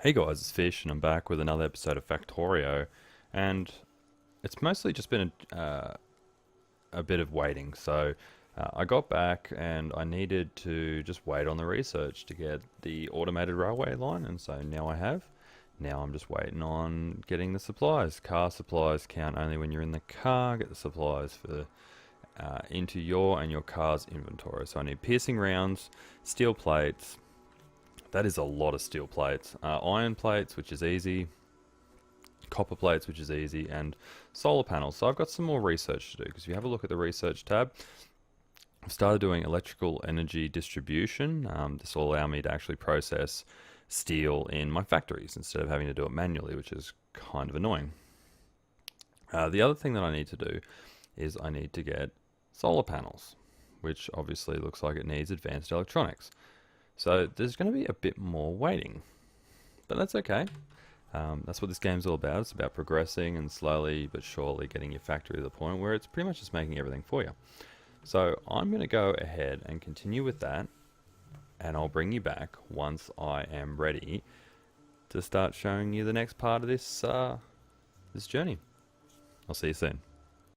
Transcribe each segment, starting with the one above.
Hey guys, it's Fish, and I'm back with another episode of Factorio, and it's mostly just been a bit of waiting. I got back and I needed to just wait on the research to get the automated railway line, and so now I have. Now I'm just waiting on getting the supplies. Car supplies count only when you're in the car. Get the supplies for into your and your car's inventory. So I need piercing rounds, steel plates. That is a lot of steel plates. Iron plates, which is easy. Copper plates, which is easy. And solar panels. So I've got some more research to do. Because if you have a look at the research tab, I've started doing electrical energy distribution. This will allow me to actually process steel in my factories instead of having to do it manually, which is kind of annoying. The other thing that I need to do is I need to get solar panels, which obviously looks like it needs advanced electronics. So there's going to be a bit more waiting, but that's okay. That's what this game's all about. It's about progressing and slowly but surely getting your factory to the point where it's pretty much just making everything for you. So I'm going to go ahead and continue with that, and I'll bring you back once I am ready to start showing you the next part of this journey. I'll see you soon.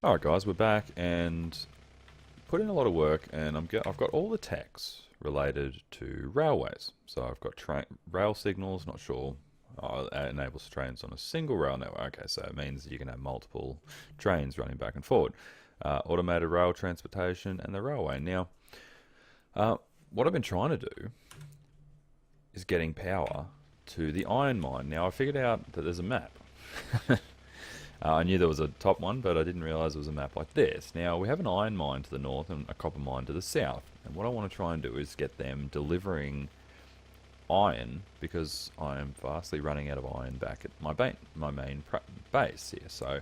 Alright guys, we're back and put in a lot of work, and I've got all the techs related to railways. So I've got rail signals, not sure. It enables trains on a single rail network. Okay, so it means you can have multiple trains running back and forward. Automated rail transportation and the railway. Now, what I've been trying to do is getting power to the iron mine. Now, I figured out that there's a map. I knew there was a top one, but I didn't realize there was a map like this. Now, we have an iron mine to the north and a copper mine to the south. And what I want to try and do is get them delivering iron, because I am vastly running out of iron back at my main base here. So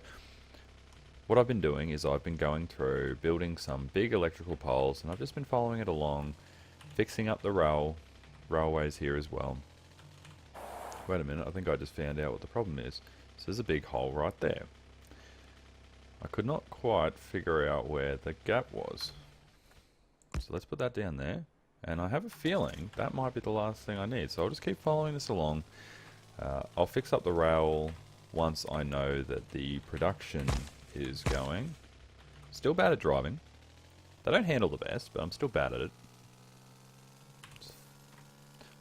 what I've been doing is I've been going through building some big electrical poles, and I've just been following it along, fixing up the railways here as well. Wait a minute, I think I just found out what the problem is. So there's a big hole right there. I could not quite figure out where the gap was. So let's put that down there. And I have a feeling that might be the last thing I need. So I'll just keep following this along. I'll fix up the rail once I know that the production is going. Still bad at driving. They don't handle the best, but I'm still bad at it.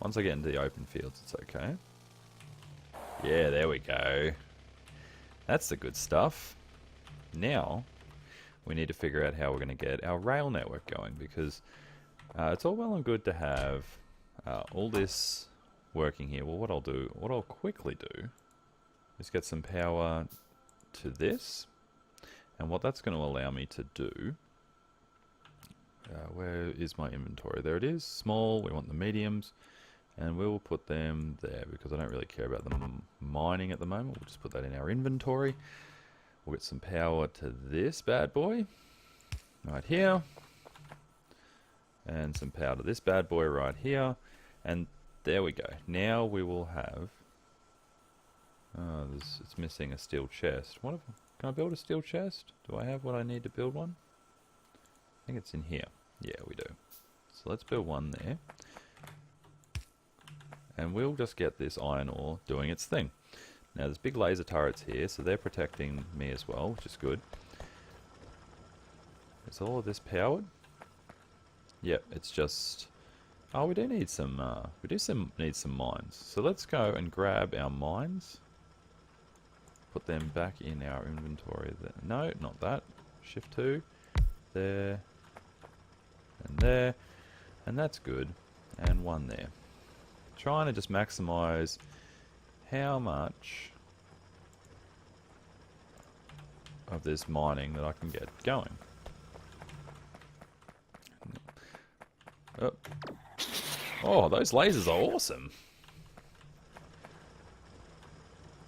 Once I get into the open fields, it's okay. Yeah, there we go. That's the good stuff. Now, we need to figure out how we're going to get our rail network going, because it's all well and good to have all this working here. Well, what I'll quickly do is get some power to this, and what that's going to allow me to do, where is my inventory? There it is, small, we want the mediums, and we'll put them there because I don't really care about them mining at the moment. We'll just put that in our inventory. We'll get some power to this bad boy right here, and some power to this bad boy right here, and there we go. Now we will have it's missing a steel chest. Can I build a steel chest? Do I have what I need to build one? I think it's in here. Yeah, we do. So let's build one there, and we'll just get this iron ore doing its thing. Now there's big laser turrets here, so they're protecting me as well, which is good. Is all of this powered? Yep, it's just... Oh, we do need some need some mines. So let's go and grab our mines. Put them back in our inventory. No, not that. Shift 2. There. And there. And that's good. And one there. Trying to just maximize how much of this mining that I can get going. Oh, those lasers are awesome.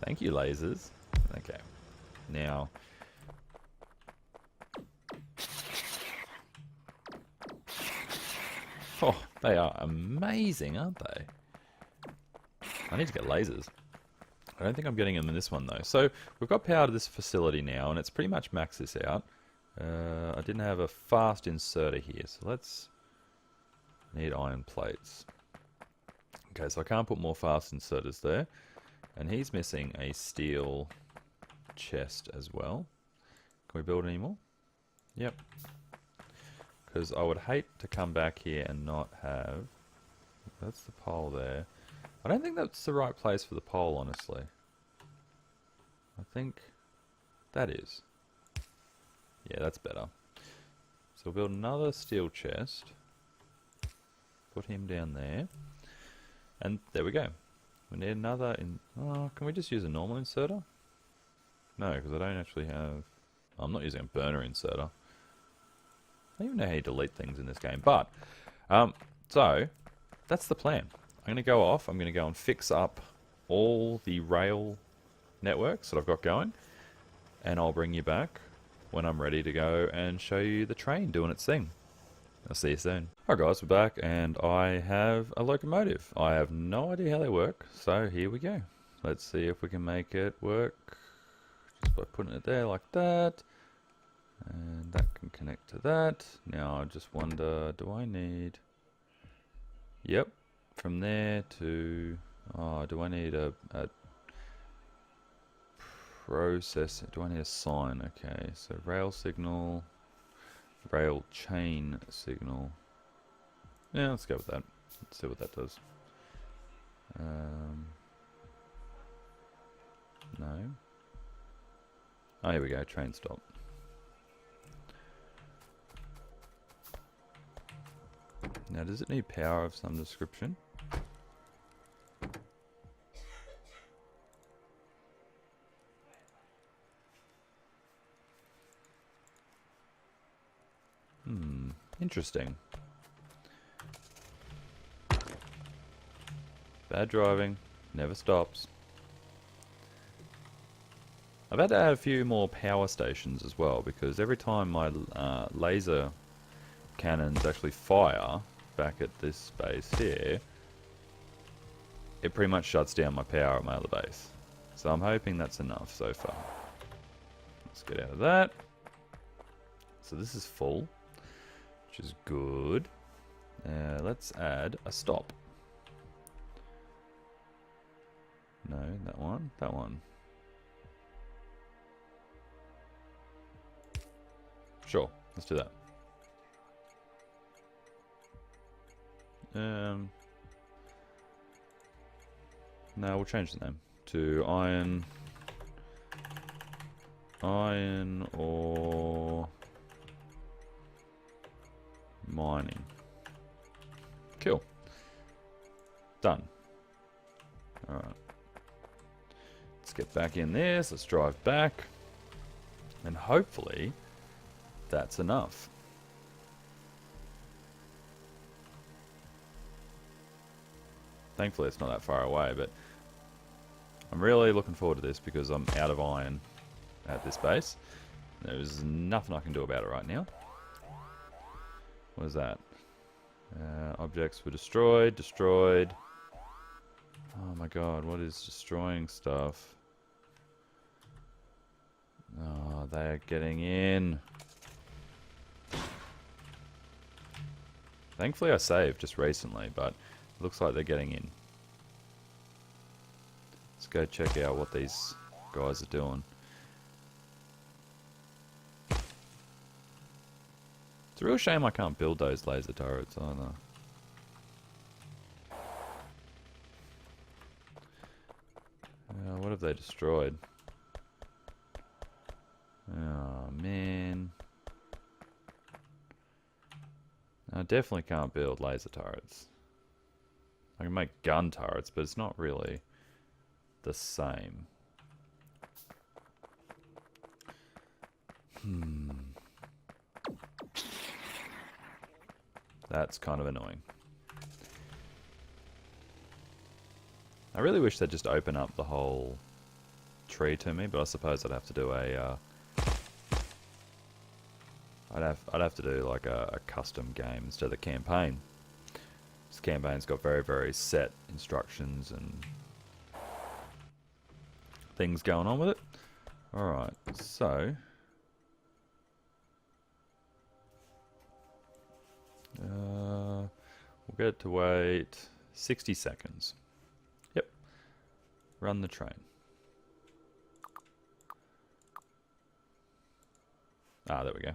Thank you, lasers. Okay. Now, oh, they are amazing, aren't they? I need to get lasers. I don't think I'm getting them in this one though. So we've got power to this facility now, and it's pretty much maxed this out. I didn't have a fast inserter here, so let's need iron plates. Okay, so I can't put more fast inserters there. And he's missing a steel chest as well. Can we build any more? Yep. Because I would hate to come back here and not have... That's the pole there. I don't think that's the right place for the pole, honestly. I think that is. Yeah, that's better. So we'll build another steel chest. Put him down there. And there we go. We need another... Oh, can we just use a normal inserter? No, because I don't actually have... I'm not using a burner inserter. I don't even know how you delete things in this game. But, so, that's the plan. I'm going to go off. I'm going to go and fix up all the rail networks that I've got going. And I'll bring you back when I'm ready to go and show you the train doing its thing. I'll see you soon. Alright guys, we're back and I have a locomotive. I have no idea how they work, so here we go. Let's see if we can make it work just by putting it there like that. And that can connect to that. Now I just wonder, do I need... Yep, from there to... Oh, do I need a process? Do I need a sign? Okay, so rail signal, rail chain signal. Yeah, let's go with that. Let's see what that does. No. Oh, here we go, train stop. Now, does it need power of some description? Interesting. Bad driving, never stops. I've had to add a few more power stations as well, because every time my laser cannons actually fire back at this base here, it pretty much shuts down my power at my other base. So I'm hoping that's enough so far. Let's get out of that. So this is full, which is good. Let's add a stop. No, that one, that one. Sure, let's do that. No, we'll change the name to iron ore mining. Cool. Done. Alright. Let's get back in this. Let's drive back. And hopefully that's enough. Thankfully it's not that far away, but I'm really looking forward to this because I'm out of iron at this base. There's nothing I can do about it right now. What is that? Objects were destroyed. Oh my god, what is destroying stuff? Oh, they're getting in. Thankfully I saved just recently, but it looks like they're getting in. Let's go check out what these guys are doing. It's a real shame I can't build those laser turrets either. What have they destroyed? Oh man. I definitely can't build laser turrets. I can make gun turrets, but it's not really the same. That's kind of annoying. I really wish they'd just open up the whole tree to me, but I suppose I'd have to do a I'd have to do like a custom game instead of the campaign. This campaign's got very, very set instructions and things going on with it. Alright, so we'll get it to wait 60 seconds. Yep. Run the train. Ah, there we go.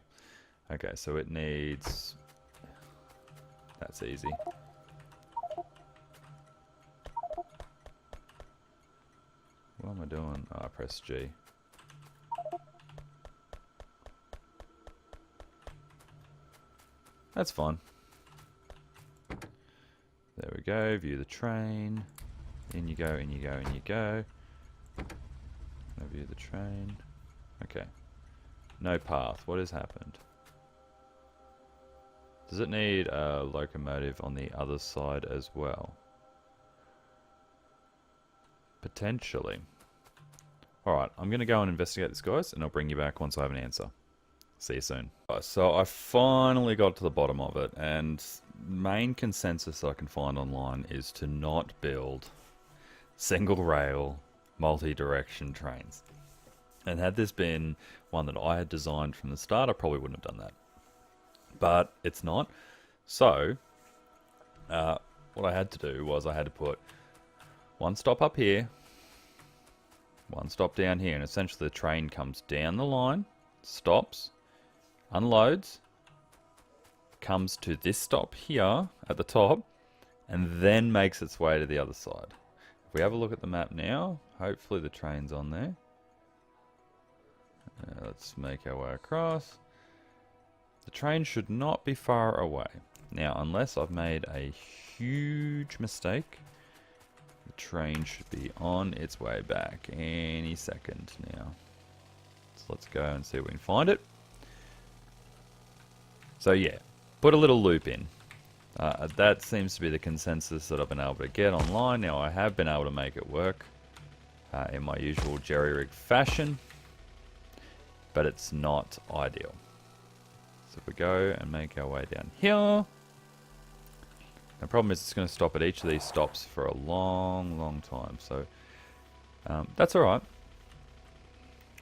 Okay, so it needs... That's easy. What am I doing? Oh, I press G. That's fine. There we go. View the train. In you go, in you go, in you go. View the train. Okay. No path. What has happened? Does it need a locomotive on the other side as well? Potentially. Alright, I'm going to go and investigate this, guys, and I'll bring you back once I have an answer. See you soon. So I finally got to the bottom of it, and main consensus I can find online is to not build single rail, multi-direction trains. And had this been one that I had designed from the start, I probably wouldn't have done that. But it's not. So, what I had to do was I had to put one stop up here, one stop down here, and essentially the train comes down the line, stops, unloads, comes to this stop here at the top, and then makes its way to the other side. If we have a look at the map now, hopefully the train's on there. Let's make our way across. The train should not be far away. Now, unless I've made a huge mistake, the train should be on its way back any second now. So let's go and see if we can find it. So yeah, put a little loop in. That seems to be the consensus that I've been able to get online. Now, I have been able to make it work in my usual jerry-rig fashion, but it's not ideal. So if we go and make our way down here, the problem is it's going to stop at each of these stops for a long time. So that's alright.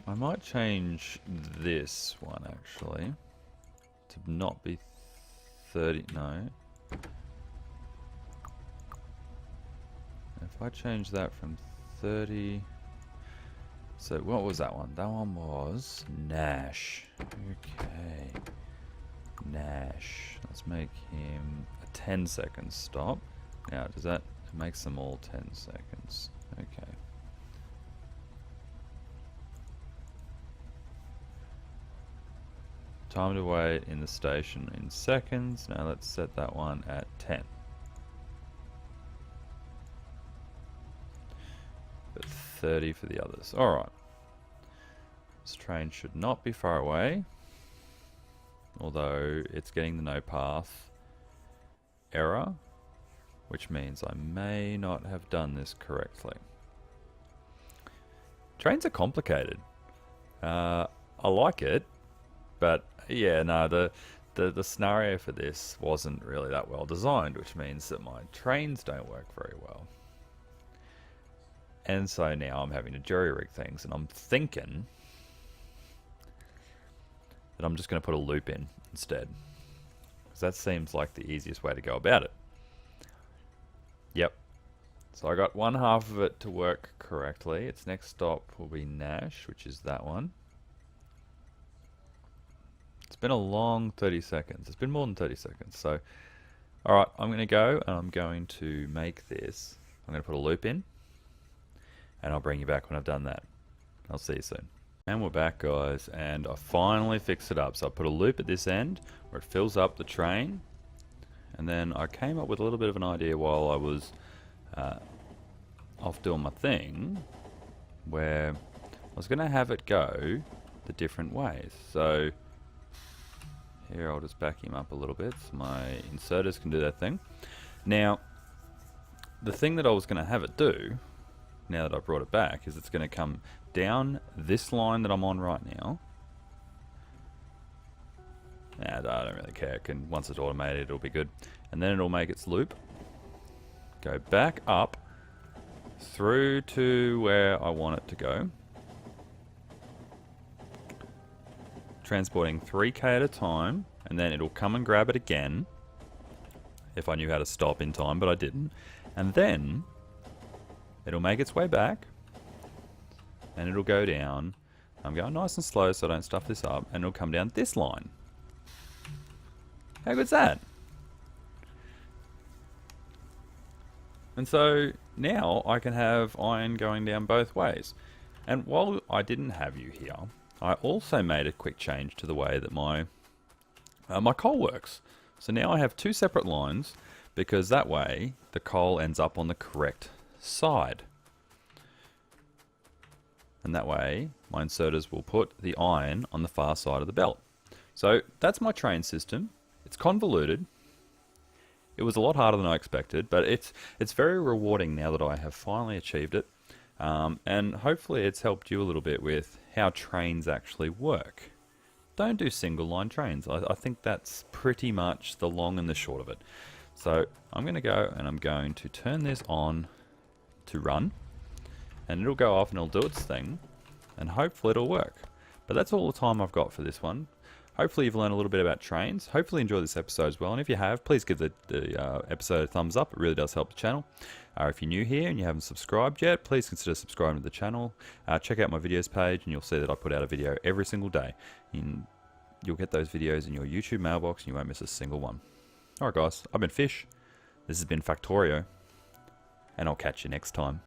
I might change this one actually to not be 30. No. If I change that from 30. So what was that one? That one was Nash. Okay. Nash. Let's make him a 10-second stop. Now, does that... It makes them all 10 seconds. Okay. Time to wait in the station in seconds. Now let's set that one at 10. But 30 for the others. Alright. This train should not be far away. Although it's getting the no path error, which means I may not have done this correctly. Trains are complicated. I like it, but yeah, no, the scenario for this wasn't really that well designed, which means that my trains don't work very well. And so now I'm having to jury-rig things, and I'm thinking that I'm just going to put a loop in instead, because that seems like the easiest way to go about it. Yep. So I got one half of it to work correctly. Its next stop will be Nash, which is that one. It's been a long 30 seconds. It's been more than 30 seconds. So, alright, I'm going to go and I'm going to make this. I'm going to put a loop in, and I'll bring you back when I've done that. I'll see you soon. And we're back, guys, and I finally fixed it up. So I put a loop at this end where it fills up the train, and then I came up with a little bit of an idea while I was off doing my thing, where I was going to have it go the different ways. So here, I'll just back him up a little bit so my inserters can do their thing. Now, the thing that I was going to have it do, now that I brought it back, is it's going to come down this line that I'm on right now. And I don't really care. Once it's automated, it'll be good. And then it'll make its loop, go back up through to where I want it to go, transporting 3K at a time, and then it'll come and grab it again if I knew how to stop in time, but I didn't. And then it'll make its way back and it'll go down. I'm going nice and slow so I don't stuff this up, and it'll come down this line. How good's that? And so now I can have iron going down both ways. And while I didn't have you here, I also made a quick change to the way that my coal works. So now I have two separate lines, because that way the coal ends up on the correct side. And that way my inserters will put the iron on the far side of the belt. So that's my train system. It's convoluted. It was a lot harder than I expected, but it's very rewarding now that I have finally achieved it. And hopefully it's helped you a little bit with how trains actually work. Don't do single line trains. I think that's pretty much the long and the short of it. So I'm going to go and I'm going to turn this on to run, and it'll go off and it'll do its thing, and hopefully it'll work. But that's all the time I've got for this one. Hopefully you've learned a little bit about trains. Hopefully you enjoyed this episode as well. And if you have, please give the episode a thumbs up. It really does help the channel. If you're new here and you haven't subscribed yet, please consider subscribing to the channel. Check out my videos page and you'll see that I put out a video every single day. You'll get those videos in your YouTube mailbox and you won't miss a single one. Alright guys, I've been Fish. This has been Factorio. And I'll catch you next time.